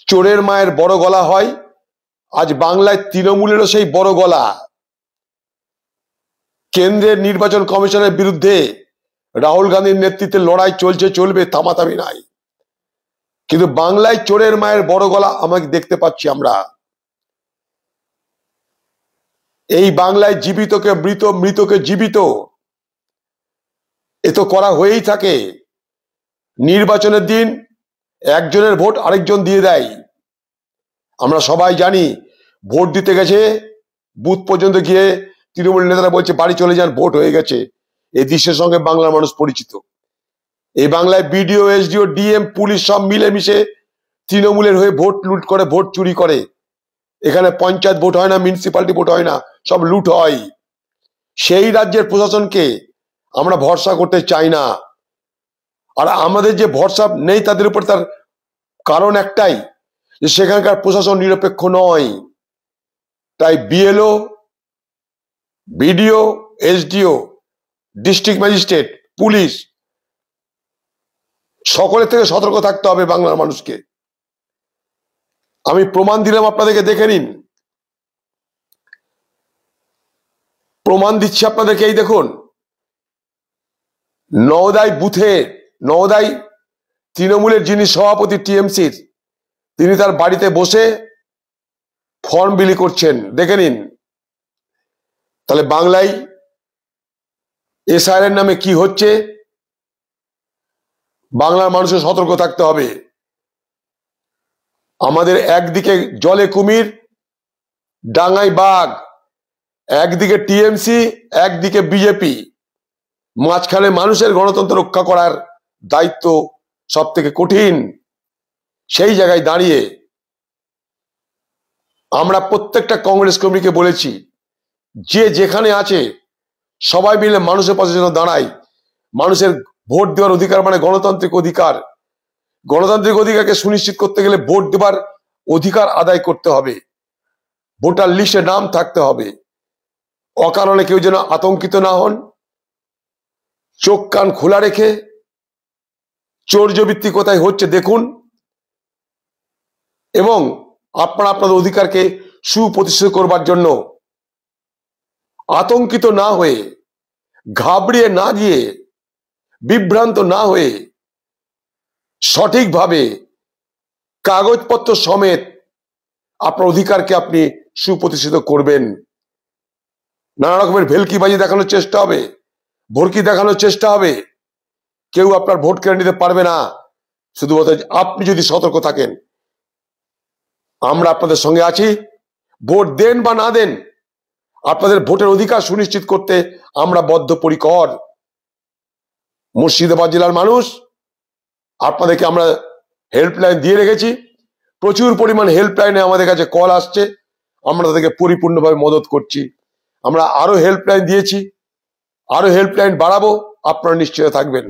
চোরের মায়ের বড় গলা হয়। আজ বাংলায় তৃণমূলেরও সেই বড় গলা। কেন্দ্রের নির্বাচন কমিশনের বিরুদ্ধে রাহুল গান্ধীর নেতৃত্বে লড়াই চলছে, চলবে, থামাথামি নাই। কিন্তু বাংলায় চোরের মায়ের বড় গলা আমাকে দেখতে পাচ্ছি আমরা। এই বাংলায় জীবিতকে মৃত, মৃতকে জীবিত, এ তো করা হয়েই থাকে। নির্বাচনের দিন একজনের ভোট আরেকজন দিয়ে দেয়। আমরা সবাই জানি, ভোট দিতে গেছে, বুথ পর্যন্ত গিয়ে তৃণমূল নেতারা বলছে বাড়ি চলে যান, ভোট হয়ে গেছে। এই দৃশ্যের সঙ্গে বাংলার মানুষ পরিচিত। এই বাংলায় বিডিও, এসডিও, ডিএম, পুলিশ সব মিলেমিশে তৃণমূলের হয়ে ভোট লুট করে, ভোট চুরি করে। এখানে পঞ্চায়েত ভোট হয় না, মিউনিসিপালিটি ভোট হয় না, সব লুট হয়। সেই রাজ্যের প্রশাসনকে আমরা ভরসা করতে চাই না। আর আমাদের যে ভরসা নেই তাদের উপর, তার কারণ একটাই, যে সেখানকার প্রশাসন নিরপেক্ষ নয়। তাই BLO, BDO, SDO, district magistrate, police, সকলের থেকে সতর্ক থাকতে হবে বাংলার মানুষকে। আমি প্রমাণ দিলাম, আপনাদেরকে দেখে নিন। প্রমাণ দিচ্ছি আপনাদেরকে। এই দেখুন, নওদায় বুথে, নওদায় তৃণমূলের যিনি সভাপতি টিএমসির, তিনি তার বাড়িতে বসে ফর্ম বিলি করছেন, দেখে নিন। তাহলে বাংলায় এসআইআর এর নামে কি হচ্ছে, বাংলার মানুষের সতর্ক থাকতে হবে। আমাদের একদিকে জলে কুমির, ডাঙায় বাঘ, একদিকে টিএমসি, একদিকে বিজেপি, মাঝখানে মানুষের গণতন্ত্র রক্ষা করার দায়িত্ব সব থেকে কঠিন। সেই জায়গায় দাঁড়িয়ে আমরা প্রত্যেকটা কংগ্রেস কর্মীকে বলেছি, যে যেখানে আছে সবাই মিলে মানুষের পাশে যেন দাঁড়াই। মানুষের ভোট দেওয়ার অধিকার মানে গণতান্ত্রিক অধিকার। গণতান্ত্রিক অধিকারকে সুনিশ্চিত করতে গেলে ভোট দেওয়ার অধিকার আদায় করতে হবে, ভোটার লিস্টে নাম থাকতে হবে। অকারণে কেউ যেন আতঙ্কিত না হন। চোখ কান খোলা রেখে চৌর্যবৃত্তি কোথায় হচ্ছে দেখুন, এবং আপনারা আপনাদের অধিকারকে সুপ্রতিষ্ঠিত করবার জন্য আতঙ্কিত না হয়ে, ঘাবড়িয়ে না গিয়ে, বিভ্রান্ত না হয়ে সঠিকভাবে কাগজপত্র সমেত আপনার অধিকারকে আপনি সুপ্রতিষ্ঠিত করবেন। নানা রকমের ভেলকিবাজি দেখানোর চেষ্টা হবে, ভর্কি দেখানোর চেষ্টা হবে, কেউ আপনার ভোট কেড়ে নিতে পারবে না। শুধুমাত্র আপনি যদি সতর্ক থাকেন। আমরা আপনাদের সঙ্গে আছি। ভোট দেন বা না দেন, আপনাদের ভোটের অধিকার সুনিশ্চিত করতে আমরা বদ্ধপরিকর। মুর্শিদাবাদ জেলার মানুষ, আপনাদেরকে আমরা হেল্পলাইন দিয়ে রেখেছি। প্রচুর পরিমাণ হেল্পলাইনে আমাদের কাছে কল আসছে, আমরা তাদেরকে পরিপূর্ণভাবে মদত করছি। আমরা আরো হেল্পলাইন দিয়েছি, আরো হেল্পলাইন বাড়াবো, আপনারা নিশ্চিত থাকবেন।